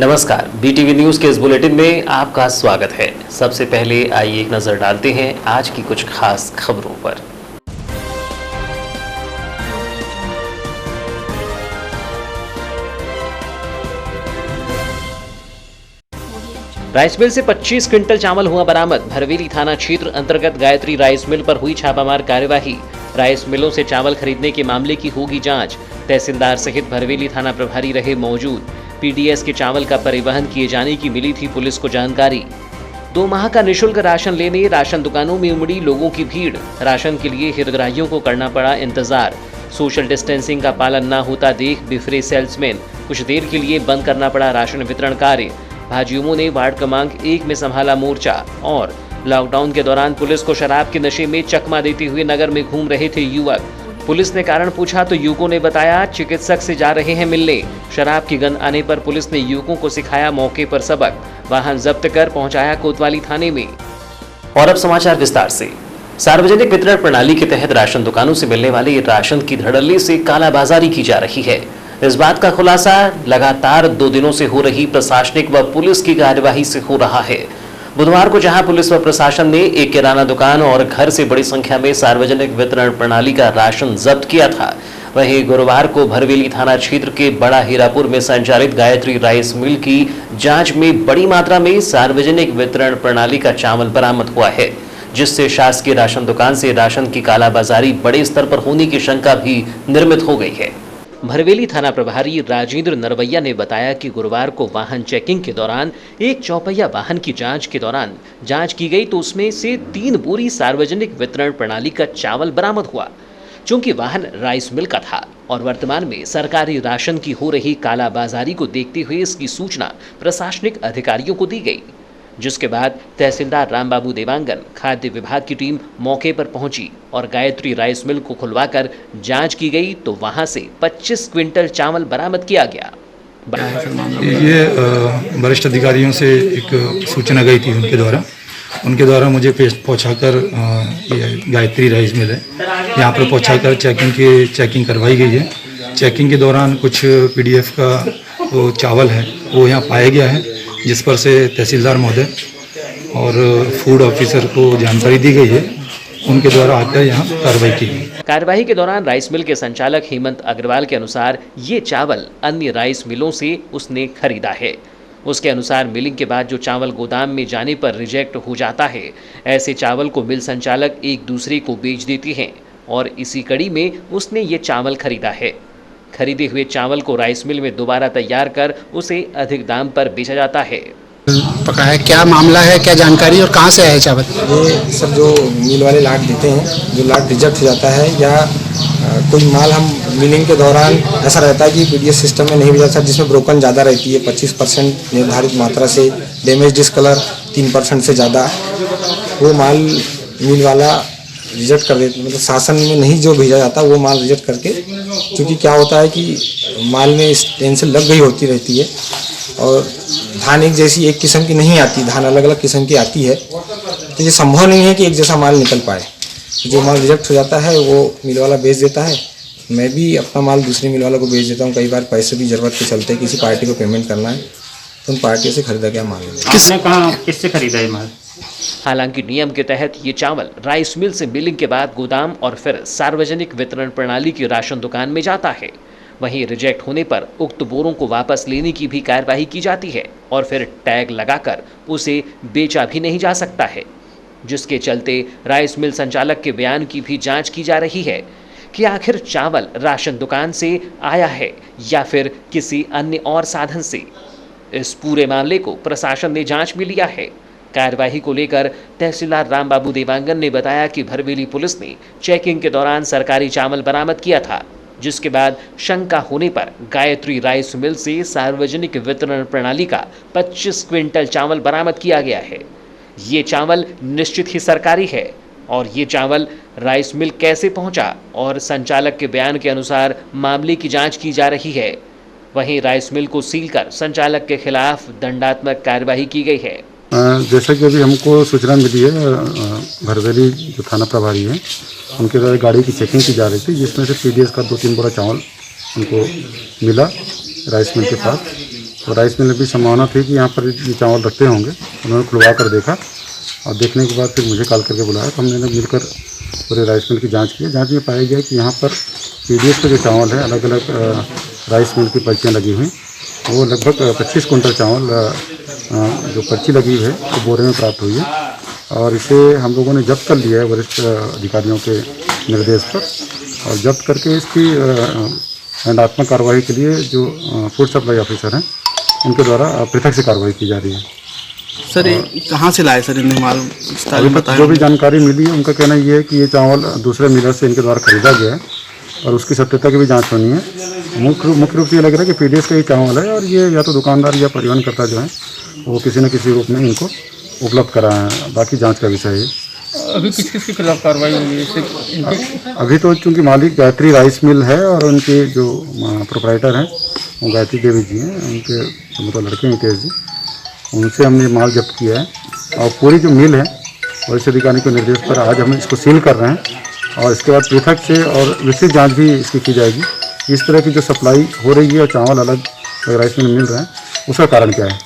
नमस्कार, BTV news के इस बुलेटिन में आपका स्वागत है। सबसे पहले आइए एक नजर डालते हैं आज की कुछ खास खबरों पर। राइस मिल से 25 क्विंटल चावल हुआ बरामद। भरवेली थाना क्षेत्र अंतर्गत गायत्री राइस मिल पर हुई छापामार कार्यवाही। राइस मिलों से चावल खरीदने के मामले की होगी जांच। तहसीलदार सहित भरवेली थाना प्रभारी रहे मौजूद। पीडीएस के चावल का परिवहन किए जाने की मिली थी पुलिस को जानकारी। 2 माह का निःशुल्क राशन लेने राशन दुकानों में उमड़ी लोगों की भीड़। राशन के लिए हितग्राहियों को करना पड़ा इंतजार। सोशल डिस्टेंसिंग का पालन न होता देख बिफरे सेल्समैन। कुछ देर के लिए बंद करना पड़ा राशन वितरण कार्य। भाजयुमों ने वार्ड क्रमांक 1 में संभाला मोर्चा। और लॉकडाउन के दौरान पुलिस को शराब के नशे में चकमा देते हुए नगर में घूम रहे थे युवक। पुलिस ने कारण पूछा तो युवकों ने बताया चिकित्सक से जा रहे हैं मिलने। शराब की गंध आने पर पुलिस ने युवकों को सिखाया मौके पर सबक। वाहन जब्त कर पहुंचाया कोतवाली थाने में। और अब समाचार विस्तार से। सार्वजनिक वितरण प्रणाली के तहत राशन दुकानों से मिलने वाले राशन की धड़ल्ले से कालाबाजारी की जा रही है। इस बात का खुलासा लगातार 2 दिनों से हो रही प्रशासनिक व पुलिस की कार्यवाही से हो रहा है। बुधवार को जहां पुलिस व प्रशासन ने एक किराना दुकान और घर से बड़ी संख्या में सार्वजनिक वितरण प्रणाली का राशन जब्त किया था, वहीं गुरुवार को भरवेली थाना क्षेत्र के बड़ा हीरापुर में संचालित गायत्री राइस मिल की जांच में बड़ी मात्रा में सार्वजनिक वितरण प्रणाली का चावल बरामद हुआ है, जिससे शासकीय राशन दुकान से राशन की कालाबाजारी बड़े स्तर पर होने की शंका भी निर्मित हो गई है। भरवेली थाना प्रभारी राजेंद्र नरवैया ने बताया कि गुरुवार को वाहन चेकिंग के दौरान एक चौपहिया वाहन की जांच के दौरान जांच की गई तो उसमें से 3 बोरी सार्वजनिक वितरण प्रणाली का चावल बरामद हुआ। चूंकि वाहन राइस मिल का था और वर्तमान में सरकारी राशन की हो रही कालाबाजारी को देखते हुए इसकी सूचना प्रशासनिक अधिकारियों को दी गई, जिसके बाद तहसीलदार रामबाबू देवांगन खाद्य विभाग की टीम मौके पर पहुंची और गायत्री राइस मिल को खुलवाकर जांच की गई तो वहां से 25 क्विंटल चावल बरामद किया गया। ये वरिष्ठ अधिकारियों से एक सूचना गई थी उनके द्वारा मुझे पहुंचाकर ये गायत्री राइस मिल है, यहाँ पर पहुंचाकर चेकिंग करवाई गई है। चेकिंग के दौरान कुछ पीडीएफ का वो चावल है वो यहाँ पाया गया है, जिस पर से तहसीलदार महोदय और फूड ऑफिसर को जानकारी दी गई है। उनके द्वारा आकर यहाँ कार्रवाई की गई। कार्यवाही के दौरान राइस मिल के संचालक हेमंत अग्रवाल के अनुसार ये चावल अन्य राइस मिलों से उसने खरीदा है। उसके अनुसार मिलिंग के बाद जो चावल गोदाम में जाने पर रिजेक्ट हो जाता है, ऐसे चावल को मिल संचालक एक दूसरे को बेच देती हैं और इसी कड़ी में उसने ये चावल खरीदा है। खरीदे हुए चावल को राइस मिल में दोबारा तैयार कर उसे अधिक दाम पर बेचा जाता है। पका है, क्या मामला है, क्या जानकारी और कहां से आया चावल? ये सब जो मिल वाले लाट देते हैं, जो लाट रिजेक्ट हो जाता है या कोई माल हम मिलिंग के दौरान ऐसा रहता है कि पीडीएस सिस्टम में नहीं भेजा सकता, जिसमें ब्रोकन ज़्यादा रहती है 25% निर्धारित मात्रा से, डैमेज डिसकलर 3% से ज़्यादा, वो माल मिल वाला रिजेक्ट कर देते, मतलब शासन में नहीं जो भेजा जाता वो माल रिजेक्ट करके, क्योंकि क्या होता है कि माल में टेंशन लग गई होती रहती है और धान एक जैसी एक किस्म की नहीं आती, धान अलग अलग किस्म की आती है, तो ये संभव नहीं है कि एक जैसा माल निकल पाए। जो माल रिजेक्ट हो जाता है वो मिल वाला बेच देता है। मैं भी अपना माल दूसरे मिल वाला को बेच देता हूँ। कई बार पैसे भी ज़रूरत के चलते किसी पार्टी को पेमेंट करना है तो उन पार्टियों से खरीदा गया माल है। किसने कहा किससे खरीदा है माल? हालांकि नियम के तहत ये चावल राइस मिल से मिलिंग के बाद गोदाम और फिर सार्वजनिक वितरण प्रणाली की राशन दुकान में जाता है। वहीं रिजेक्ट होने पर उक्त बोरों को वापस लेने की भी कार्यवाही की जाती है और फिर टैग लगाकर उसे बेचा भी नहीं जा सकता है, जिसके चलते राइस मिल संचालक के बयान की भी जांच की जा रही है कि आखिर चावल राशन दुकान से आया है या फिर किसी अन्य और साधन से। इस पूरे मामले को प्रशासन ने जांच में लिया है। कार्यवाही को लेकर तहसीलदार रामबाबू देवांगन ने बताया कि भरवेली पुलिस ने चेकिंग के दौरान सरकारी चावल बरामद किया था, जिसके बाद शंका होने पर गायत्री राइस मिल से सार्वजनिक वितरण प्रणाली का 25 क्विंटल चावल बरामद किया गया है। ये चावल निश्चित ही सरकारी है और ये चावल राइस मिल कैसे पहुंचा और संचालक के बयान के अनुसार मामले की जांच की जा रही है। वहीं राइस मिल को सील कर संचालक के खिलाफ दंडात्मक कार्यवाही की गई है। जैसा कि अभी हमको सूचना मिली है, भरवेली जो थाना प्रभारी है उनके द्वारा गाड़ी की चेकिंग की जा रही थी, जिसमें से पीडीएस का 2-3 बोरा चावल उनको मिला राइस मिल के पास। तो राइस मिल में भी संभावना थी कि यहाँ पर ये चावल रखते होंगे। उन्होंने खुलवा कर देखा और देखने के बाद फिर मुझे कॉल करके बुलाया, तो हमने मिलकर पूरे राइस मिल की जांच की। जांच में पाया गया कि यहाँ पर पीडीएस का जो चावल है, अलग अलग राइस मिल की पर्चियाँ लगी हुई, वो लगभग 25 कुंटल चावल जो पर्ची लगी हुई है वो बोरे में प्राप्त हुई है और इसे हम लोगों ने जब्त कर लिया है वरिष्ठ अधिकारियों के निर्देश पर। और जब्त करके इसकी दंडात्मक कार्रवाई के लिए जो फूड सप्लाई ऑफिसर हैं उनके द्वारा पृथक से कार्रवाई की जा रही है। सर ये कहाँ से लाए सर इन्हें मालूम? अभी तक जो भी जानकारी मिली है उनका कहना ये है कि ये चावल दूसरे मिलर से इनके द्वारा खरीदा गया है और उसकी सत्यता की भी जांच होनी है। मुख्य रूप से ये लग रहा है कि पीडीएस का ही चावल है और ये या तो दुकानदार या परिवहनकर्ता जो है वो किसी न किसी रूप में इनको उपलब्ध करा है। बाकी जांच का विषय है। अभी किस किस के खिलाफ कार्रवाई होगी इससे? अभी तो चूँकि मालिक गायत्री राइस मिल है और उनके जो प्रोप्राइटर हैं वो गायत्री देवी जी हैं, उनके मतलब लड़के हैं हितेश जी, उनसे हमने माल जब्त किया है। और पूरी जो मिल है वरिष्ठ अधिकारी के निर्देश पर आज हम इसको सील कर रहे हैं और इसके बाद पृथक से और विस्तृत जांच भी इसकी की जाएगी। इस तरह की जो सप्लाई हो रही है और चावल अलग राइस मिल मिल रहे हैं उसका कारण क्या है।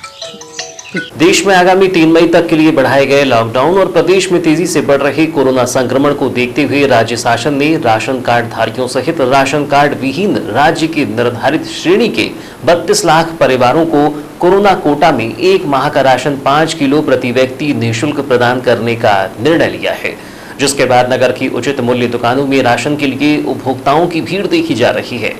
देश में आगामी 3 मई तक के लिए बढ़ाए गए लॉकडाउन और प्रदेश में तेजी से बढ़ रहे कोरोना संक्रमण को देखते हुए राज्य शासन ने राशन कार्ड धारियों सहित राशन कार्ड विहीन राज्य की निर्धारित श्रेणी के 32 लाख परिवारों को कोरोना कोटा में 1 माह का राशन 5 किलो प्रति व्यक्ति निःशुल्क प्रदान करने का निर्णय लिया है, जिसके बाद नगर की उचित मूल्य दुकानों में राशन के लिए उपभोक्ताओं की भीड़ देखी जा रही है।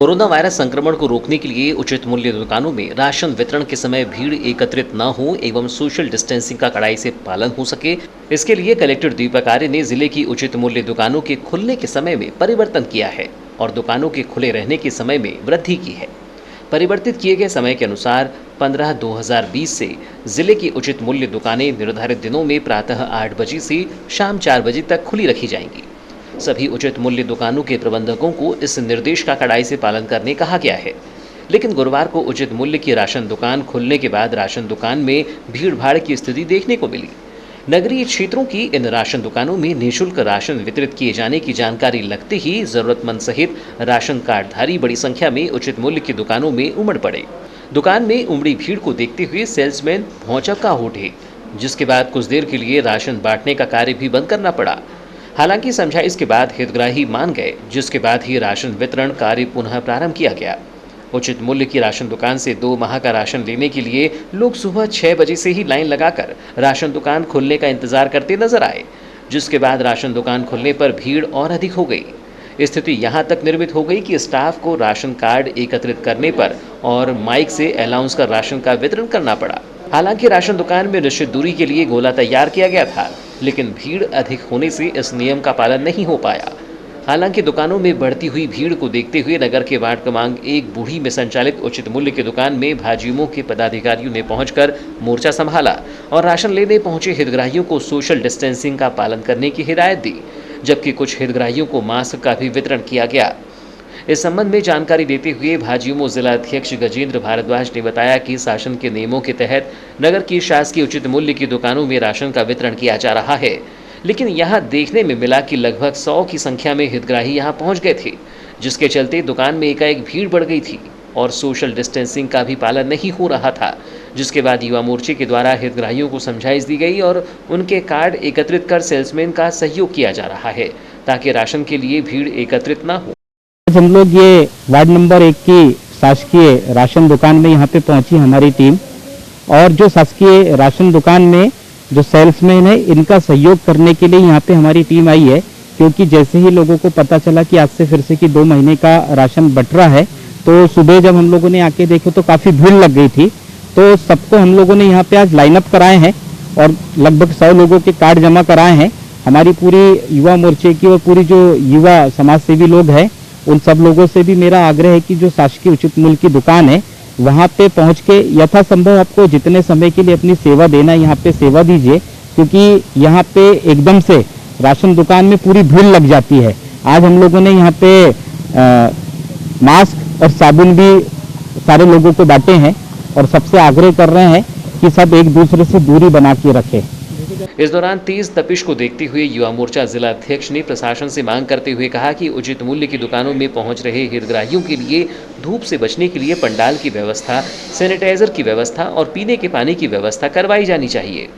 कोरोना वायरस संक्रमण को रोकने के लिए उचित मूल्य दुकानों में राशन वितरण के समय भीड़ एकत्रित न हो एवं सोशल डिस्टेंसिंग का कड़ाई से पालन हो सके, इसके लिए कलेक्टर दीपक आर्य ने जिले की उचित मूल्य दुकानों के खुलने के समय में परिवर्तन किया है और दुकानों के खुले रहने के समय में वृद्धि की है। परिवर्तित किए गए समय के अनुसार 15/2020 से जिले की उचित मूल्य दुकानें निर्धारित दिनों में प्रातः 8 बजे से शाम 4 बजे तक खुली रखी जाएंगी। सभी उचित मूल्य दुकानों के प्रबंधकों को इस निर्देश का कड़ाई से पालन करने कहा गया है। लेकिन गुरुवार को उचित मूल्य की राशन दुकान खुलने के बाद राशन दुकान में भीड़ भाड़ की स्थिति देखने को मिली। नगरीय क्षेत्रों की इन राशन दुकानों में निःशुल्क राशन वितरित किए जाने की जानकारी लगते ही जरूरतमंद सहित राशन कार्डधारी बड़ी संख्या में उचित मूल्य की दुकानों में उमड़ पड़े। दुकान में उमड़ी भीड़ को देखते हुए सेल्समैन भौचक्का हो उठे, जिसके बाद कुछ देर के लिए राशन बांटने का कार्य भी बंद करना पड़ा। हालांकि समझाइश के बाद हितग्राही मान गए, जिसके बाद ही राशन वितरण कार्य पुनः प्रारंभ किया गया। उचित मूल्य की राशन दुकान से 2 माह का राशन लेने के लिए लोग सुबह 6 बजे से ही लाइन लगाकर राशन दुकान खुलने का इंतजार करते नजर आए, जिसके बाद राशन दुकान खुलने पर भीड़ और अधिक हो गई। स्थिति यहां तक निर्मित हो गई कि स्टाफ को राशन कार्ड एकत्रित करने पर और माइक से अनाउंस कर राशन का वितरण करना पड़ा। हालांकि राशन दुकान में निश्चित दूरी के लिए गोला तैयार किया गया था, लेकिन भीड़ अधिक होने से इस नियम का पालन नहीं हो पाया। हालांकि दुकानों में बढ़ती हुई भीड़ को देखते हुए नगर के वार्ड क्रमांक 1 बूढ़ी में संचालित उचित मूल्य की दुकान में भाजयुमो के पदाधिकारियों ने पहुंचकर मोर्चा संभाला और राशन लेने पहुंचे हितग्राहियों को सोशल डिस्टेंसिंग का पालन करने की हिदायत दी, जबकि कुछ हितग्राहियों को मास्क का भी वितरण किया गया। इस संबंध में जानकारी देते हुए भाजयुमो जिला अध्यक्ष गजेंद्र भारद्वाज ने बताया कि शासन के नियमों के तहत नगर की शासकीय उचित मूल्य की दुकानों में राशन का वितरण किया जा रहा है, लेकिन यहां देखने में मिला कि लगभग 100 की संख्या में हितग्राही यहां पहुंच गए थे, जिसके चलते दुकान में एकाएक भीड़ बढ़ गई थी और सोशल डिस्टेंसिंग का भी पालन नहीं हो रहा था, जिसके बाद युवा मोर्चे के द्वारा हितग्राहियों को समझाइश दी गई और उनके कार्ड एकत्रित कर सेल्समैन का सहयोग किया जा रहा है ताकि राशन के लिए भीड़ एकत्रित न हो। हम लोग ये वार्ड नंबर 1 की शासकीय राशन दुकान में यहाँ पे पहुंची हमारी टीम, और जो शासकीय राशन दुकान में जो सेल्समैन है इनका सहयोग करने के लिए यहाँ पे हमारी टीम आई है, क्योंकि जैसे ही लोगों को पता चला कि आज से फिर से कि 2 महीने का राशन बट रहा है, तो सुबह जब हम लोगों ने आके देखो तो काफ़ी भीड़ लग गई थी। तो सबको हम लोगों ने यहाँ पे आज लाइनअप कराए हैं और लगभग 100 लोगों के कार्ड जमा कराए हैं। हमारी पूरी युवा मोर्चे की और पूरी जो युवा समाज सेवी लोग हैं उन सब लोगों से भी मेरा आग्रह है कि जो शासकीय उचित मूल्य की दुकान है वहाँ पे पहुँच के यथासंभव आपको जितने समय के लिए अपनी सेवा देना है यहाँ पे सेवा दीजिए, क्योंकि यहाँ पे एकदम से राशन दुकान में पूरी भीड़ लग जाती है। आज हम लोगों ने यहाँ पे मास्क और साबुन भी सारे लोगों को बांटे हैं और सबसे आग्रह कर रहे हैं कि सब एक दूसरे से दूरी बना के रखें। इस दौरान तेज तपिश को देखते हुए युवा मोर्चा जिला अध्यक्ष ने प्रशासन से मांग करते हुए कहा कि उचित मूल्य की दुकानों में पहुंच रहे हितग्राहियों के लिए धूप से बचने के लिए पंडाल की व्यवस्था, सैनिटाइजर की व्यवस्था और पीने के पानी की व्यवस्था करवाई जानी चाहिए।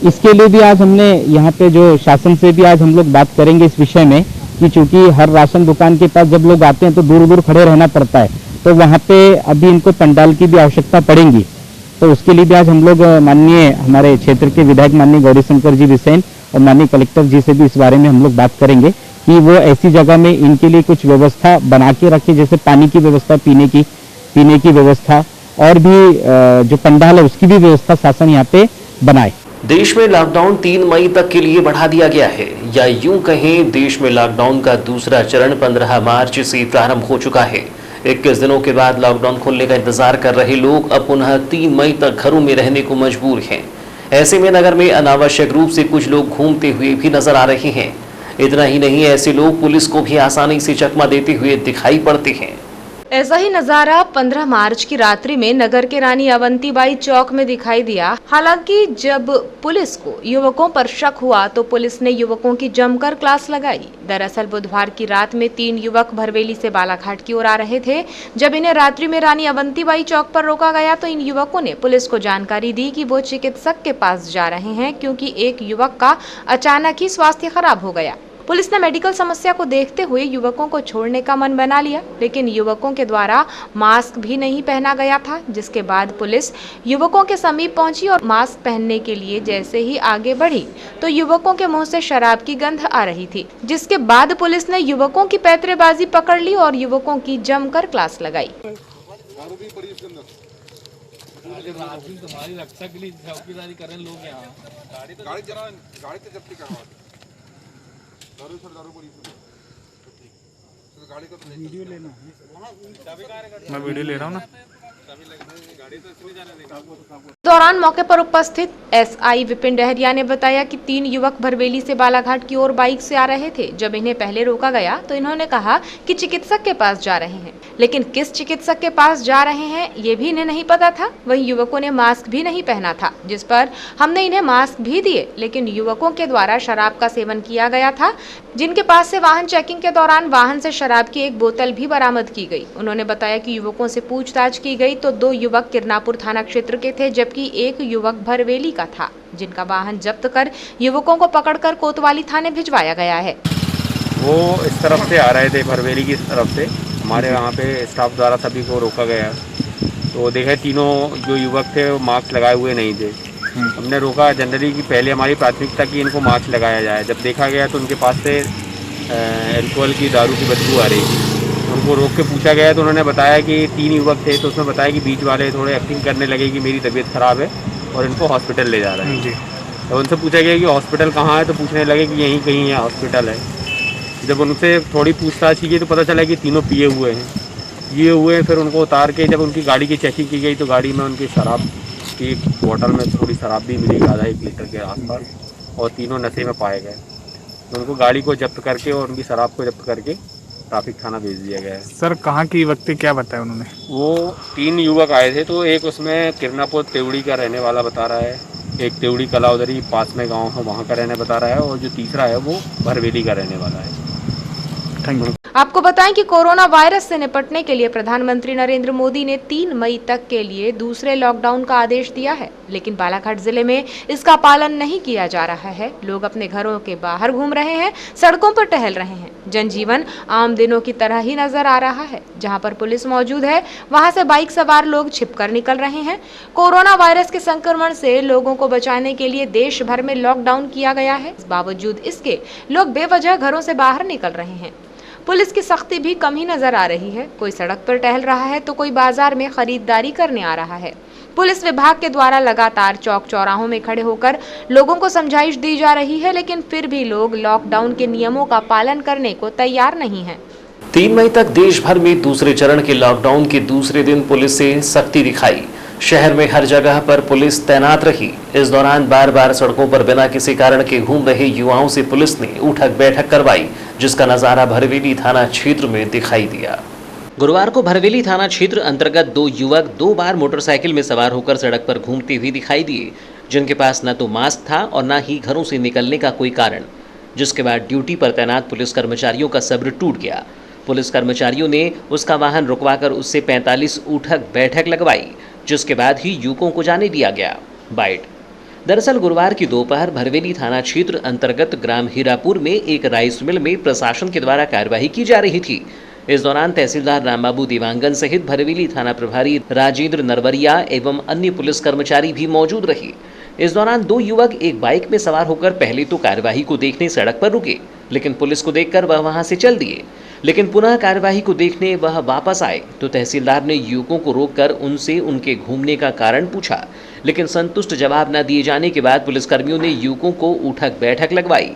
इसके लिए भी आज हमने यहाँ पे जो शासन से भी आज हम लोग बात करेंगे इस विषय में कि चूंकि हर राशन दुकान के पास जब लोग आते हैं तो दूर दूर खड़े रहना पड़ता है, तो वहाँ पे अभी इनको पंडाल की भी आवश्यकता पड़ेगी। तो उसके लिए भी आज हम लोग माननीय हमारे क्षेत्र के विधायक माननीय गौरीशंकर जी बिसेन और माननीय कलेक्टर जी से भी इस बारे में हम लोग बात करेंगे कि वो ऐसी जगह में इनके लिए कुछ व्यवस्था बना के रखे, जैसे पानी की व्यवस्था, पीने की व्यवस्था और भी जो पंडाल है उसकी भी व्यवस्था शासन यहाँ पे बनाए। देश में लॉकडाउन 3 मई तक के लिए बढ़ा दिया गया है, या यूं कहें देश में लॉकडाउन का दूसरा चरण 15 मार्च से प्रारंभ हो चुका है। 21 दिनों के बाद लॉकडाउन खुलने का इंतजार कर रहे लोग अब पुनः 3 मई तक घरों में रहने को मजबूर हैं। ऐसे में नगर में अनावश्यक रूप से कुछ लोग घूमते हुए भी नजर आ रहे हैं। इतना ही नहीं, ऐसे लोग पुलिस को भी आसानी से चकमा देते हुए दिखाई पड़ते हैं। ऐसा ही नजारा 15 मार्च की रात्रि में नगर के रानी अवंतीबाई चौक में दिखाई दिया। हालांकि जब पुलिस को युवकों पर शक हुआ तो पुलिस ने युवकों की जमकर क्लास लगाई। दरअसल बुधवार की रात में 3 युवक भरवेली से बालाघाट की ओर आ रहे थे। जब इन्हें रात्रि में रानी अवंतीबाई चौक पर रोका गया तो इन युवकों ने पुलिस को जानकारी दी कि वो चिकित्सक के पास जा रहे हैं, क्योंकि एक युवक का अचानक ही स्वास्थ्य खराब हो गया। पुलिस ने मेडिकल समस्या को देखते हुए युवकों को छोड़ने का मन बना लिया, लेकिन युवकों के द्वारा मास्क भी नहीं पहना गया था। जिसके बाद पुलिस युवकों के समीप पहुंची और मास्क पहनने के लिए जैसे ही आगे बढ़ी तो युवकों के मुंह से शराब की गंध आ रही थी। जिसके बाद पुलिस ने युवकों की पैंतरेबाजी पकड़ ली और युवकों की जमकर क्लास लगाई। मैं वीडियो ले रहा हूँ ना। दौरान मौके पर उपस्थित एसआई विपिन डहरिया ने बताया कि 3 युवक भरवेली से बालाघाट की ओर बाइक से आ रहे थे। जब इन्हें पहले रोका गया तो इन्होंने कहा कि चिकित्सक के पास जा रहे हैं, लेकिन किस चिकित्सक के पास जा रहे हैं ये भी इन्हें नहीं पता था। वहीं युवकों ने मास्क भी नहीं पहना था, जिस पर हमने इन्हें मास्क भी दिए, लेकिन युवकों के द्वारा शराब का सेवन किया गया था। जिनके पास से वाहन चेकिंग के दौरान वाहन से शराब की 1 बोतल भी बरामद की गई। उन्होंने बताया कि युवकों से पूछताछ की गई तो 2 युवक किरनापुर थाना क्षेत्र के थे, जबकि 1 युवक भरवेली का था, जिनका वाहन जब्त कर युवकों को पकड़कर कोतवाली थाने भिजवाया गया है। वो इस तरफ से आ रहे थे, भरवेली की तरफ से। हमारे यहाँ पे स्टाफ द्वारा सभी को रोका गया, तो देखे तीनों जो युवक थे वो मास्क लगाए हुए नहीं थे। हमने रोका जनरली कि पहले हमारी प्राथमिकता कि इनको मास्क लगाया जाए। जब देखा गया तो उनके पास से अल्कोहल की दारू की बदबू आ रही थी। उनको रोक के पूछा गया तो उन्होंने बताया कि 3 युवक थे, तो उसमें बताया कि बीच वाले थोड़े एक्टिंग करने लगे कि मेरी तबीयत ख़राब है और इनको हॉस्पिटल ले जा रहे हैं। तो उनसे पूछा गया कि हॉस्पिटल कहाँ है, तो पूछने लगे कि यहीं कहीं है हॉस्पिटल है। जब उनसे थोड़ी पूछताछ की गई तो पता चला कि तीनों पिए हुए हैं। फिर उनको उतार के जब उनकी गाड़ी की चेकिंग की गई तो गाड़ी में उनकी शराब की बोतल में थोड़ी शराब भी मिली, आधा 1 लीटर के आसपास, और तीनों नशे में पाए गए। तो उनको गाड़ी को जब्त करके और उनकी शराब को जब्त करके ट्रैफिक थाना भेज दिया गया है। सर कहाँ की व्यक्ति क्या बताया उन्होंने? वो 3 युवक आए थे, तो एक उसमें किरनापुर तेवड़ी का रहने वाला बता रहा है, एक तेवड़ी कलाउदरी पास में गांव है वहाँ का रहने बता रहा है, और जो तीसरा है वो भरवेली का रहने वाला है। Thank you. आपको बताएं कि कोरोना वायरस से निपटने के लिए प्रधानमंत्री नरेंद्र मोदी ने 3 मई तक के लिए दूसरे लॉकडाउन का आदेश दिया है, लेकिन बालाघाट जिले में इसका पालन नहीं किया जा रहा है। लोग अपने घरों के बाहर घूम रहे हैं, सड़कों पर टहल रहे हैं। जनजीवन आम दिनों की तरह ही नजर आ रहा है। जहां पर पुलिस मौजूद है वहां से बाइक सवार लोग छिपकर निकल रहे हैं। कोरोना वायरस के संक्रमण से लोगों को बचाने के लिए देश भर में लॉकडाउन किया गया है। बावजूद इसके लोग बेवजह घरों से बाहर निकल रहे हैं। पुलिस की सख्ती भी कम ही नजर आ रही है। कोई सड़क पर टहल रहा है तो कोई बाजार में खरीदारी करने आ रहा है। पुलिस विभाग के द्वारा लगातार चौक चौराहों में खड़े होकर लोगों को समझाइश दी जा रही है, लेकिन फिर भी लोग लॉकडाउन के नियमों का पालन करने को तैयार नहीं है। 3 मई तक देश भर में दूसरे चरण के लॉकडाउन के दूसरे दिन पुलिस से सख्ती दिखाई। शहर में हर जगह पर पुलिस तैनात रही। इस दौरान बार बार सड़कों पर बिना किसी कारण के घूम रहे युवाओं से पुलिस ने उठक बैठक करवाई, जिसका नजारा भरवेली थाना क्षेत्र में दिखाई दिया। गुरुवार को भरवेली थाना क्षेत्र अंतर्गत 2 युवक 2 बार मोटरसाइकिल में सवार होकर सड़क पर घूमते हुए दिखाई दिए, जिनके पास न तो मास्क था और न ही घरों से निकलने का कोई कारण, जिसके बाद ड्यूटी पर तैनात पुलिस कर्मचारियों का सब्र टूट गया। पुलिस कर्मचारियों ने उसका वाहन रुकवाकर उससे 45 उठक बैठक लगवाई, जिसके बाद ही युवकों को जाने दिया गया। बाइट। दरअसल गुरुवार की दोपहर भरवेली थाना क्षेत्र अंतर्गत ग्राम हीरापुर में एक राइस मिल में प्रशासन के द्वारा कार्यवाही की जा रही थी। इस दौरान तहसीलदार रामबाबू देवांगन सहित भरवेली थाना प्रभारी राजेंद्र नरवरिया एवं अन्य पुलिस कर्मचारी भी मौजूद रहे। इस दौरान दो युवक एक बाइक में सवार होकर पहले तो कार्यवाही को देखने सड़क पर रुके, लेकिन पुलिस को देखकर वह वहां से चल दिए। लेकिन पुनः कार्यवाही को देखने वह वापस आए तो तहसीलदार ने युवकों को रोककर उनसे उनके घूमने का कारण पूछा, लेकिन संतुष्ट जवाब न दिए जाने के बाद पुलिसकर्मियों ने युवकों को उठक बैठक लगवाई।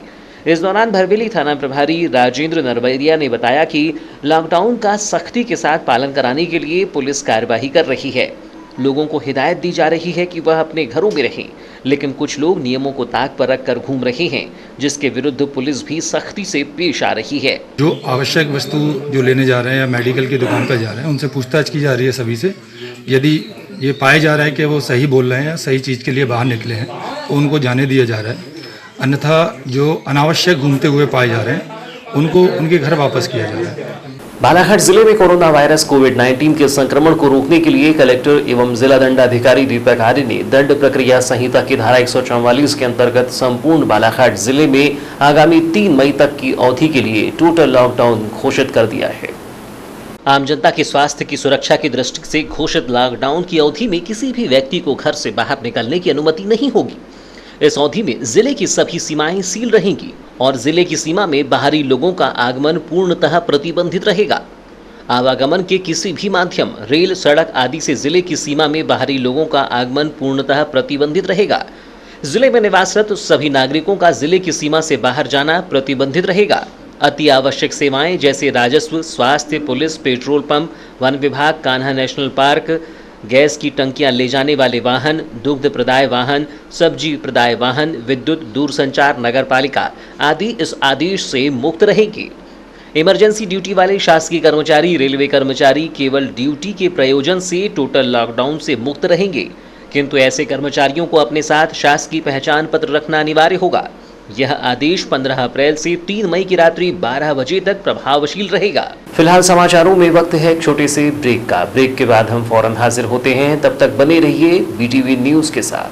इस दौरान भरवेली थाना प्रभारी राजेंद्र नरवरिया ने बताया कि लॉकडाउन का सख्ती के साथ पालन कराने के लिए पुलिस कार्यवाही कर रही है। लोगों को हिदायत दी जा रही है कि वह अपने घरों में रहें, लेकिन कुछ लोग नियमों को ताक पर रखकर घूम रहे हैं, जिसके विरुद्ध पुलिस भी सख्ती से पेश आ रही है। जो आवश्यक वस्तु जो लेने जा रहे हैं या मेडिकल की दुकान पर जा रहे हैं, उनसे पूछताछ की जा रही है सभी से। यदि ये पाया जा रहा है कि वो सही बोल रहे हैं या सही चीज़ के लिए बाहर निकले हैं तो उनको जाने दिया जा रहा है। अन्यथा जो अनावश्यक घूमते हुए पाए जा रहे हैं उनको उनके घर वापस किया जा रहा है। बालाघाट जिले में कोरोना वायरस कोविड-19 के संक्रमण को रोकने के लिए कलेक्टर एवं जिला दंडाधिकारी दीपक आर्य ने दंड प्रक्रिया संहिता की धारा 144 के अंतर्गत संपूर्ण बालाघाट जिले में आगामी 3 मई तक की अवधि के लिए टोटल लॉकडाउन घोषित कर दिया है। आम जनता के स्वास्थ्य की सुरक्षा की दृष्टि से घोषित लॉकडाउन की अवधि में किसी भी व्यक्ति को घर से बाहर निकलने की अनुमति नहीं होगी। इस अवधि में जिले की सभी सीमाएं सील रहेंगी और जिले की सीमा में बाहरी लोगों का आगमन पूर्णतः प्रतिबंधित रहेगा। आवागमन के किसी भी माध्यम, रेल, सड़क आदि से जिले की सीमा में बाहरी लोगों का आगमन पूर्णतः प्रतिबंधित रहेगा। जिले में निवासरत सभी नागरिकों का जिले की सीमा से बाहर जाना प्रतिबंधित रहेगा। अति आवश्यक सेवाएं जैसे राजस्व, स्वास्थ्य, पुलिस, पेट्रोल पंप, वन विभाग, कान्हा नेशनल पार्क, गैस की टंकियां ले जाने वाले वाहन, दुग्ध प्रदाय वाहन, सब्जी प्रदाय वाहन, विद्युत, दूरसंचार, नगरपालिका आदि इस आदेश से मुक्त रहेंगे। इमरजेंसी ड्यूटी वाले शासकीय कर्मचारी, रेलवे कर्मचारी केवल ड्यूटी के प्रयोजन से टोटल लॉकडाउन से मुक्त रहेंगे, किंतु ऐसे कर्मचारियों को अपने साथ शासकीय पहचान पत्र रखना अनिवार्य होगा। यह आदेश 15 अप्रैल से 3 मई की रात्रि 12 बजे तक प्रभावशील रहेगा। फिलहाल समाचारों में वक्त है एक छोटे से ब्रेक का। ब्रेक के बाद हम फौरन हाजिर होते हैं, तब तक बने रहिए बीटीवी न्यूज के साथ।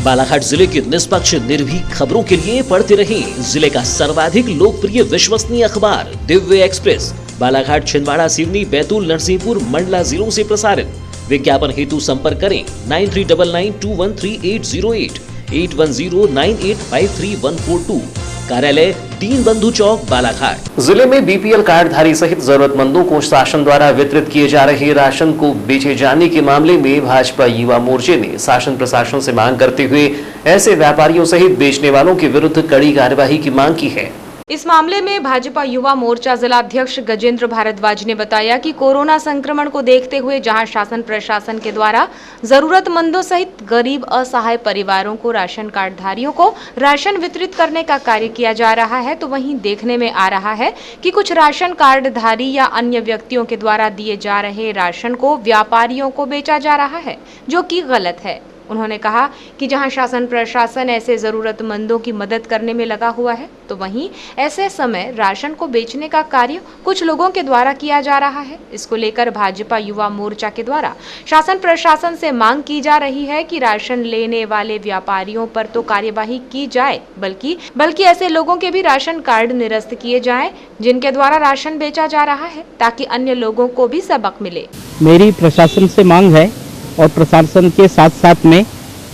बालाघाट जिले की निष्पक्ष निर्भीक खबरों के लिए पढ़ते रहें जिले का सर्वाधिक लोकप्रिय विश्वसनीय अखबार दिव्य एक्सप्रेस। बालाघाट, छिंदवाड़ा, सिवनी, बैतूल, नरसिंहपुर, मंडला जिलों से प्रसारित। विज्ञापन हेतु संपर्क करें 9399213808, 8109853142। कार्यालय दीन बंधु चौक, बालाघाट। जिले में बीपीएल कार्डधारी सहित जरूरतमंदों को शासन द्वारा वितरित किए जा रहे राशन को बेचे जाने के मामले में भाजपा युवा मोर्चे ने शासन प्रशासन से मांग करते हुए ऐसे व्यापारियों सहित बेचने वालों के विरुद्ध कड़ी कार्यवाही की मांग की है। इस मामले में भाजपा युवा मोर्चा जिलाध्यक्ष गजेंद्र भारद्वाज ने बताया कि कोरोना संक्रमण को देखते हुए जहां शासन प्रशासन के द्वारा जरूरतमंदों सहित गरीब असहाय परिवारों को, राशन कार्डधारियों को राशन वितरित करने का कार्य किया जा रहा है, तो वहीं देखने में आ रहा है कि कुछ राशन कार्डधारी या अन्य व्यक्तियों के द्वारा दिए जा रहे राशन को व्यापारियों को बेचा जा रहा है, जो कि गलत है। उन्होंने कहा कि जहां शासन प्रशासन ऐसे जरूरतमंदों की मदद करने में लगा हुआ है, तो वहीं ऐसे समय राशन को बेचने का कार्य कुछ लोगों के द्वारा किया जा रहा है। इसको लेकर भाजपा युवा मोर्चा के द्वारा शासन प्रशासन से मांग की जा रही है कि राशन लेने वाले व्यापारियों पर तो कार्यवाही की जाए, बल्कि ऐसे लोगों के भी राशन कार्ड निरस्त किए जाएं जिनके द्वारा राशन बेचा जा रहा है, ताकि अन्य लोगों को भी सबक मिले। मेरी प्रशासन से मांग है और प्रशासन के साथ साथ में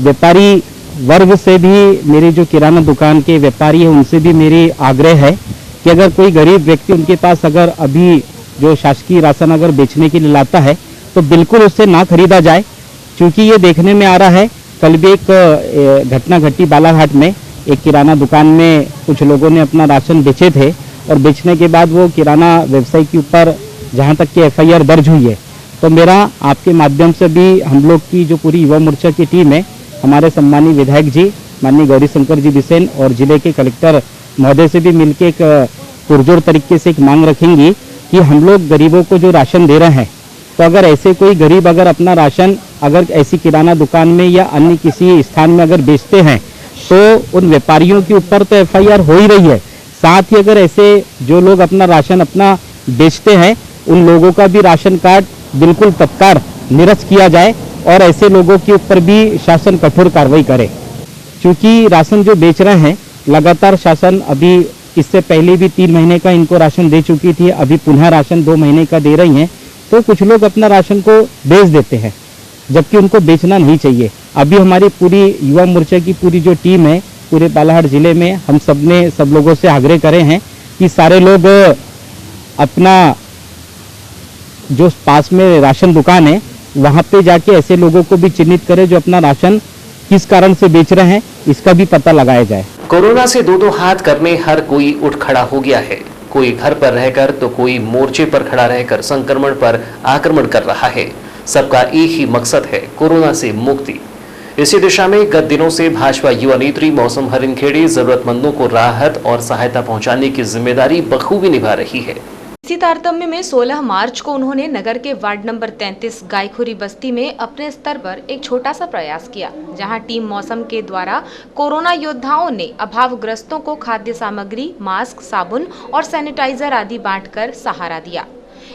व्यापारी वर्ग से भी, मेरे जो किराना दुकान के व्यापारी हैं उनसे भी मेरी आग्रह है कि अगर कोई गरीब व्यक्ति उनके पास अगर अभी जो शासकीय राशन अगर बेचने के लिए लाता है तो बिल्कुल उससे ना खरीदा जाए, क्योंकि ये देखने में आ रहा है। कल भी एक घटना घटी बालाघाट में। एक किराना दुकान में कुछ लोगों ने अपना राशन बेचे थे और बेचने के बाद वो किराना व्यवसायी के ऊपर जहाँ तक कि FIR दर्ज हुई है। तो मेरा आपके माध्यम से भी हम लोग की जो पूरी युवा मोर्चा की टीम है, हमारे सम्मानीय विधायक जी माननीय गौरी शंकर जी बिसेन और जिले के कलेक्टर महोदय से भी मिलकर एक पुरजोर तरीके से एक मांग रखेंगी कि कि हम लोग गरीबों को जो राशन दे रहे हैं, तो अगर ऐसे कोई गरीब अगर अपना राशन अगर ऐसी किराना दुकान में या अन्य किसी स्थान में अगर बेचते हैं तो उन व्यापारियों के ऊपर तो FIR हो ही रही है। साथ ही अगर ऐसे जो लोग अपना राशन अपना बेचते हैं उन लोगों का भी राशन कार्ड बिल्कुल तत्काल निरस्त किया जाए और ऐसे लोगों के ऊपर भी शासन कठोर कार्रवाई करे। क्योंकि राशन जो बेच रहे हैं लगातार शासन अभी इससे पहले भी 3 महीने का इनको राशन दे चुकी थी, अभी पुनः राशन 2 महीने का दे रही हैं। तो कुछ लोग अपना राशन को बेच देते हैं जबकि उनको बेचना नहीं चाहिए। अभी हमारी पूरी युवा मोर्चा की पूरी जो टीम है पूरे बालाघाट जिले में हम सब लोगों से आग्रह करे हैं कि सारे लोग अपना जो पास में राशन दुकान है वहां पे जाके ऐसे लोगों को भी चिन्हित करें जो अपना राशन किस कारण से बेच रहे हैं, इसका भी पता लगाया जाए। कोरोना से दो हाथ करने हर कोई उठ खड़ा हो गया है। कोई घर पर रहकर तो कोई मोर्चे पर खड़ा रहकर संक्रमण पर आक्रमण कर रहा है। सबका एक ही मकसद है, कोरोना से मुक्ति। इसी दिशा में गत दिनों से भाजपा युवा नेत्री मौसम हरिनखेड़े जरूरतमंदों को राहत और सहायता पहुंचाने की जिम्मेदारी बखूबी निभा रही है। इसी तारतम्य में 16 मार्च को उन्होंने नगर के वार्ड नंबर 33 गायखुरी बस्ती में अपने स्तर पर एक छोटा सा प्रयास किया, जहां टीम मौसम के द्वारा कोरोना योद्धाओं ने अभावग्रस्तों को खाद्य सामग्री, मास्क, साबुन और सैनिटाइजर आदि बांटकर सहारा दिया।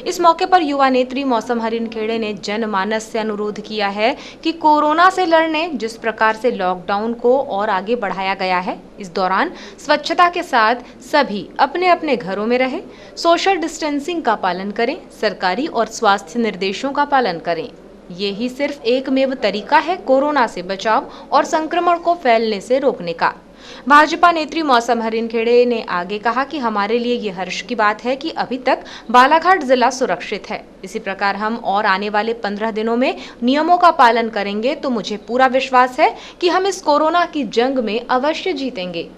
इस मौके पर युवा नेत्री मौसम हरिनखेड़े ने जनमानस से अनुरोध किया है कि कोरोना से लड़ने जिस प्रकार से लॉकडाउन को और आगे बढ़ाया गया है, इस दौरान स्वच्छता के साथ सभी अपने अपने घरों में रहे, सोशल डिस्टेंसिंग का पालन करें, सरकारी और स्वास्थ्य निर्देशों का पालन करें। ये ही सिर्फ एकमेव तरीका है कोरोना से बचाव और संक्रमण को फैलने से रोकने का। भाजपा नेत्री मौसम हरिनखेड़े ने आगे कहा कि हमारे लिए ये हर्ष की बात है कि अभी तक बालाघाट जिला सुरक्षित है। इसी प्रकार हम और आने वाले 15 दिनों में नियमों का पालन करेंगे तो मुझे पूरा विश्वास है कि हम इस कोरोना की जंग में अवश्य जीतेंगे।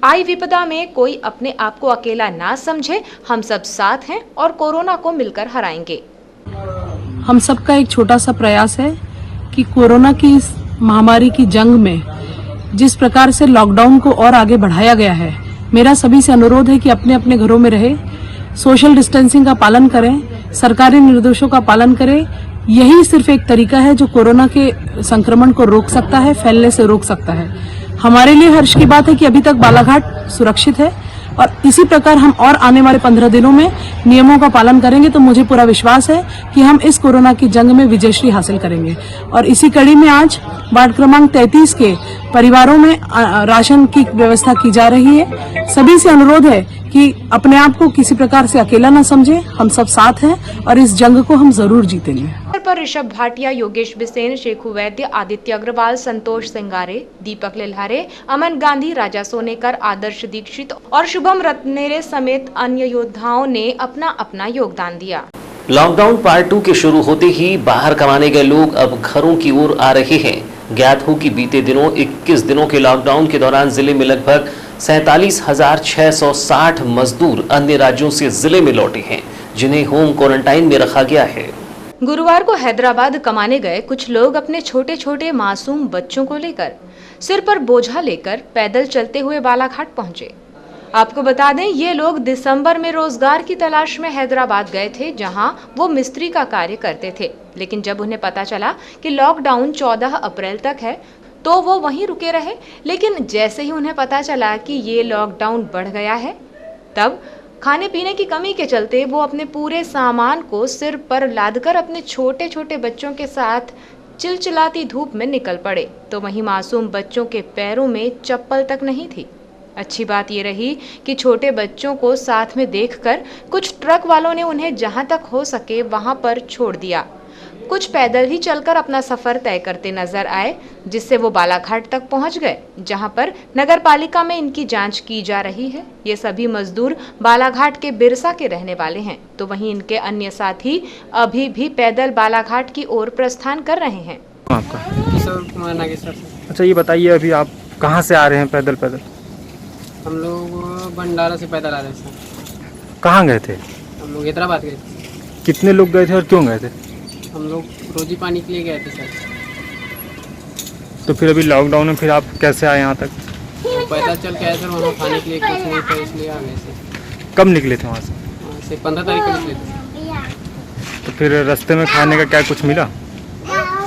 आई विपदा में कोई अपने आप को अकेला ना समझे, हम सब साथ हैं और कोरोना को मिलकर हराएंगे। हम सबका एक छोटा सा प्रयास है कि कोरोना की इस महामारी की जंग में जिस प्रकार से लॉकडाउन को और आगे बढ़ाया गया है, मेरा सभी से अनुरोध है कि अपने अपने घरों में रहे, सोशल डिस्टेंसिंग का पालन करें, सरकारी निर्देशों का पालन करें। यही सिर्फ एक तरीका है जो कोरोना के संक्रमण को रोक सकता है, फैलने से रोक सकता है। हमारे लिए हर्ष की बात है कि अभी तक बालाघाट सुरक्षित है और इसी प्रकार हम और आने वाले 15 दिनों में नियमों का पालन करेंगे तो मुझे पूरा विश्वास है कि हम इस कोरोना की जंग में विजयश्री हासिल करेंगे। और इसी कड़ी में आज वार्ड क्रमांक 33 के परिवारों में राशन की व्यवस्था की जा रही है। सभी से अनुरोध है कि अपने आप को किसी प्रकार से अकेला न समझे, हम सब साथ हैं और इस जंग को हम जरूर जीतेंगे। पर ऋषभ भाटिया, योगेश बिसेन, शेखू वैद्य, आदित्य अग्रवाल, संतोष सिंगारे, दीपक लिल्हारे, अमन गांधी, राजा सोनेकर, आदर्श दीक्षित और शुभम रत्नेरे समेत अन्य योद्धाओं ने अपना अपना योगदान दिया। लॉकडाउन पार्ट 2 के शुरू होते ही बाहर कमाने गए लोग अब घरों की ओर आ रहे हैं। ज्ञात हो कि बीते दिनों 21 दिनों के लॉकडाउन के दौरान जिले में लगभग 47,660 मजदूर अन्य राज्यों से जिले में लौटे हैं, जिन्हें होम क्वारंटाइन में रखा गया है। गुरुवार को हैदराबाद कमाने गए कुछ लोग अपने छोटे छोटे मासूम बच्चों को लेकर सिर पर बोझा लेकर पैदल चलते हुए बालाघाट पहुंचे। आपको बता दें, ये लोग दिसंबर में रोजगार की तलाश में हैदराबाद गए थे, जहां वो मिस्त्री का कार्य करते थे। लेकिन जब उन्हें पता चला कि लॉकडाउन 14 अप्रैल तक है तो वो वहीं रुके रहे। लेकिन जैसे ही उन्हें पता चला कि ये लॉकडाउन बढ़ गया है, तब खाने पीने की कमी के चलते वो अपने पूरे सामान को सिर पर लादकर अपने छोटे छोटे बच्चों के साथ चिलचिलाती धूप में निकल पड़े। तो वहीं मासूम बच्चों के पैरों में चप्पल तक नहीं थी। अच्छी बात ये रही कि छोटे बच्चों को साथ में देखकर कुछ ट्रक वालों ने उन्हें जहां तक हो सके वहां पर छोड़ दिया। कुछ पैदल ही चलकर अपना सफर तय करते नजर आए, जिससे वो बालाघाट तक पहुंच गए, जहां पर नगर पालिका में इनकी जांच की जा रही है। ये सभी मजदूर बालाघाट के बिरसा के रहने वाले हैं, तो वहीं इनके अन्य साथी अभी भी पैदल बालाघाट की ओर प्रस्थान कर रहे हैं। आपका अच्छा, ये बताइए, अभी आप कहाँ से आ रहे हैं पैदल? हम लोग भंडारा से पैदल आ रहे हैं। कहाँ गए थे? हम लोग हैदराबाद गए थे। कितने लोग गए थे और क्यों गए थे? हम लोग रोजी पानी के लिए गए थे सर। तो फिर अभी लॉकडाउन में फिर आप कैसे आए यहाँ तक? पैदल चल के आए सर, वहाँ खाने के लिए कुछ नहीं था, इसलिए आ गए थे। कब निकले थे वहाँ से? से 15 तारीख को निकले थे। तो फिर रास्ते में खाने का क्या कुछ मिला?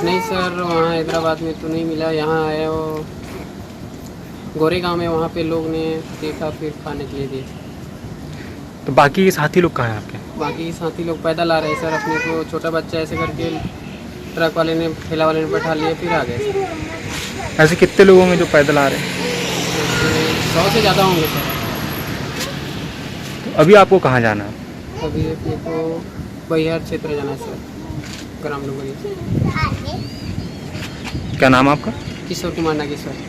नहीं सर, वहाँ हैदराबाद में तो नहीं मिला। यहाँ आए वो गोरेगांव में, वहाँ पे लोग ने देखा, फिर खाने के लिए दिए। तो बाकी के साथी लोग कहाँ हैं आपके? बाकी साथी लोग पैदल आ रहे हैं सर। अपने को छोटा बच्चा ऐसे करके ट्रक वाले ने, ठेला वाले ने बैठा लिया, फिर आ गए सर। ऐसे कितने लोग होंगे जो पैदल आ रहे हैं? 100 से ज़्यादा होंगे सर। तो अभी आपको कहाँ जाना है? अभी अपने को बैहर क्षेत्र जाना है सर, ग्राम लोगरी। क्या नाम आपका? किशोर कुमार नागेश्वर।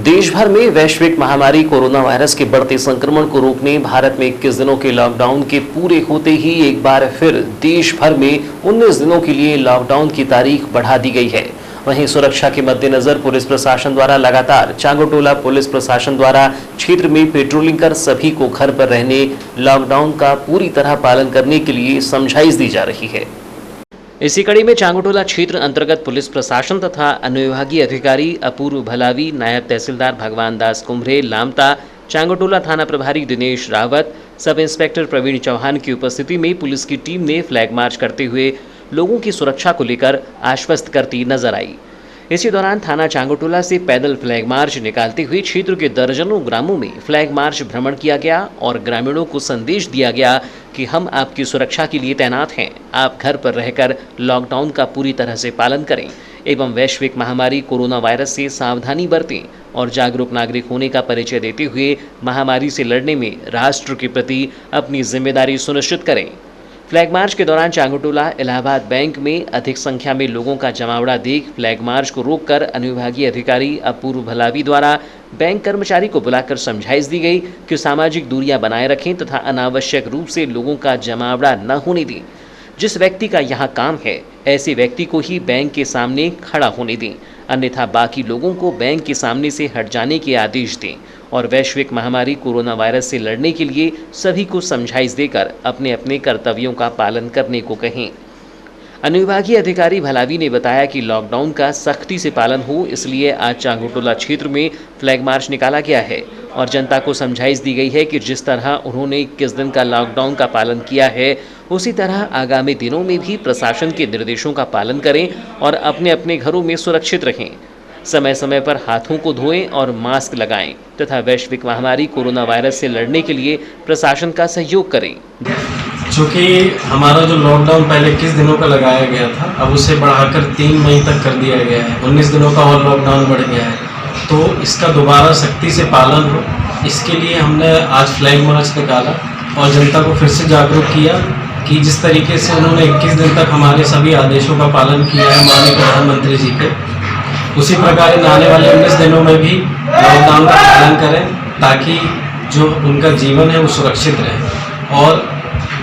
देश भर में वैश्विक महामारी कोरोना वायरस के बढ़ते संक्रमण को रोकने भारत में 21 दिनों के लॉकडाउन के पूरे होते ही एक बार फिर देश भर में 19 दिनों के लिए लॉकडाउन की तारीख बढ़ा दी गई है। वहीं सुरक्षा के मद्देनजर पुलिस प्रशासन द्वारा लगातार चांगोटोला पुलिस प्रशासन द्वारा क्षेत्र में पेट्रोलिंग कर सभी को घर पर रहने, लॉकडाउन का पूरी तरह पालन करने के लिए समझाइश दी जा रही है। इसी कड़ी में चांगोटोला क्षेत्र अंतर्गत पुलिस प्रशासन तथा अनुविभागीय अधिकारी अपूर्व भलावी, नायब तहसीलदार भगवान दास कुम्भरे लामता, चांगोटोला थाना प्रभारी दिनेश रावत, सब इंस्पेक्टर प्रवीण चौहान की उपस्थिति में पुलिस की टीम ने फ्लैग मार्च करते हुए लोगों की सुरक्षा को लेकर आश्वस्त करती नजर आई। इसी दौरान थाना चांगोटोला से पैदल फ्लैग मार्च निकालते हुए क्षेत्र के दर्जनों ग्रामों में फ्लैग मार्च भ्रमण किया गया और ग्रामीणों को संदेश दिया गया कि हम आपकी सुरक्षा के लिए तैनात हैं। आप घर पर रहकर लॉकडाउन का पूरी तरह से पालन करें एवं वैश्विक महामारी कोरोना वायरस से सावधानी बरतें और जागरूक नागरिक होने का परिचय देते हुए महामारी से लड़ने में राष्ट्र के प्रति अपनी जिम्मेदारी सुनिश्चित करें। फ्लैग मार्च के दौरान चांगोटोला इलाहाबाद बैंक में अधिक संख्या में लोगों का जमावड़ा देख फ्लैग मार्च को रोककर अनुविभागीय अधिकारी अपूर्व भलावी द्वारा बैंक कर्मचारी को बुलाकर समझाइश दी गई कि सामाजिक दूरियां बनाए रखें तथा अनावश्यक रूप से लोगों का जमावड़ा न होने दें। जिस व्यक्ति का यहाँ काम है ऐसे व्यक्ति को ही बैंक के सामने खड़ा होने दें, अन्यथा बाकी लोगों को बैंक के सामने से हट जाने के आदेश दें और वैश्विक महामारी कोरोना वायरस से लड़ने के लिए सभी को समझाइश देकर अपने अपने कर्तव्यों का पालन करने को कहें। अनुविभागीय अधिकारी भलावी ने बताया कि लॉकडाउन का सख्ती से पालन हो, इसलिए आज चांगोटोला क्षेत्र में फ्लैग मार्च निकाला गया है और जनता को समझाइश दी गई है कि जिस तरह उन्होंने 21 दिन का लॉकडाउन का पालन किया है उसी तरह आगामी दिनों में भी प्रशासन के निर्देशों का पालन करें और अपने अपने घरों में सुरक्षित रहें। समय समय पर हाथों को धोएं और मास्क लगाएं तथा वैश्विक महामारी कोरोना वायरस से लड़ने के लिए प्रशासन का सहयोग करें। चूँकि हमारा जो लॉकडाउन पहले 21 दिनों का लगाया गया था, अब उसे बढ़ाकर 3 मई तक कर दिया गया है। 19 दिनों का और लॉकडाउन बढ़ गया है, तो इसका दोबारा सख्ती से पालन हो, इसके लिए हमने आज फ्लैग मार्च निकाला और जनता को फिर से जागरूक किया कि जिस तरीके से उन्होंने 21 दिन तक हमारे सभी आदेशों का पालन किया है माननीय प्रधानमंत्री जी के, उसी प्रकार इन आने वाले 19 दिनों में भी लॉकडाउन का पालन करें ताकि जो उनका जीवन है वो सुरक्षित रहे। और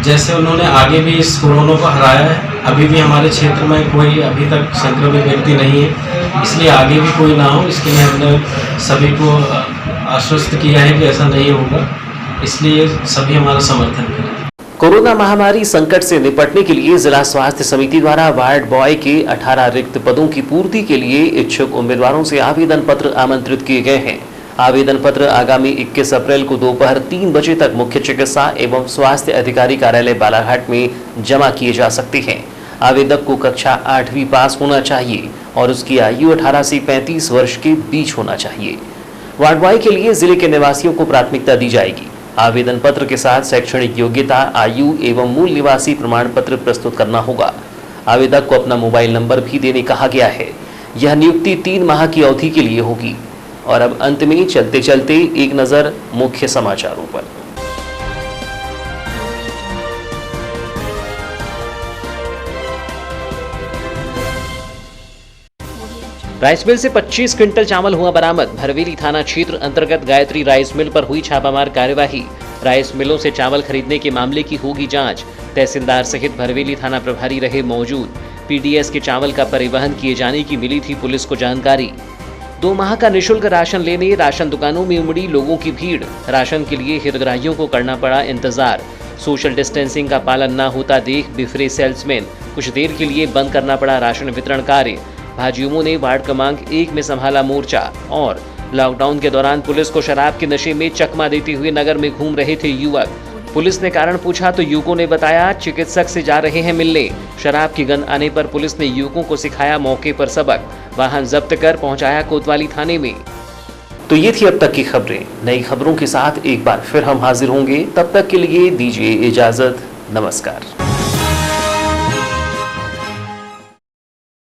जैसे उन्होंने आगे भी इस कोरोना को हराया है, अभी भी हमारे क्षेत्र में कोई अभी तक संक्रमित व्यक्ति नहीं है, इसलिए आगे भी कोई ना हो इसके लिए हमने सभी को आश्वस्त किया है कि ऐसा नहीं होगा, इसलिए सभी हमारा समर्थन करें। कोरोना महामारी संकट से निपटने के लिए जिला स्वास्थ्य समिति द्वारा वार्ड बॉय के 18 रिक्त पदों की पूर्ति के लिए इच्छुक उम्मीदवारों से आवेदन पत्र आमंत्रित किए गए हैं। आवेदन पत्र आगामी 21 अप्रैल को दोपहर 3 बजे तक मुख्य चिकित्सा एवं स्वास्थ्य अधिकारी कार्यालय बालाघाट में जमा किए जा सकते हैं। आवेदक को कक्षा 8वीं पास होना चाहिए और उसकी आयु 18 से 35 वर्ष के बीच होना चाहिए। वार्ड बॉय के लिए जिले के निवासियों को प्राथमिकता दी जाएगी। आवेदन पत्र के साथ शैक्षणिक योग्यता, आयु एवं मूल निवासी प्रमाण पत्र प्रस्तुत करना होगा। आवेदक को अपना मोबाइल नंबर भी देने कहा गया है। यह नियुक्ति 3 माह की अवधि के लिए होगी। और अब अंत में चलते चलते एक नजर मुख्य समाचारों पर। राइस मिल से 25 क्विंटल चावल हुआ बरामद। भरवेली थाना क्षेत्र अंतर्गत गायत्री राइस मिल पर हुई छापामार कार्यवाही। राइस मिलों से चावल खरीदने के मामले की होगी जांच। तहसीलदार सहित भरवेली थाना प्रभारी रहे मौजूद। पीडीएस के चावल का परिवहन किए जाने की मिली थी पुलिस को जानकारी। 2 माह का निःशुल्क राशन लेने राशन दुकानों में उमड़ी लोगों की भीड़। राशन के लिए हितग्राहियों को करना पड़ा इंतजार। सोशल डिस्टेंसिंग का पालन न होता देख बिफरे सेल्समैन। कुछ देर के लिए बंद करना पड़ा राशन वितरण कार्य। भाजयुमों ने वार्ड क्रमांक 1 में संभाला मोर्चा। और लॉकडाउन के दौरान पुलिस को शराब के नशे में चकमा देते हुए नगर में घूम रहे थे युवक। पुलिस ने कारण पूछा तो युवकों ने बताया चिकित्सक से जा रहे हैं मिलने। शराब की गंध आने पर पुलिस ने युवकों को सिखाया मौके पर सबक। वाहन जब्त कर पहुंचाया कोतवाली थाने में। तो ये थी अब तक की खबरें। नई खबरों के साथ एक बार फिर हम हाजिर होंगे। तब तक के लिए दीजिए इजाजत। नमस्कार।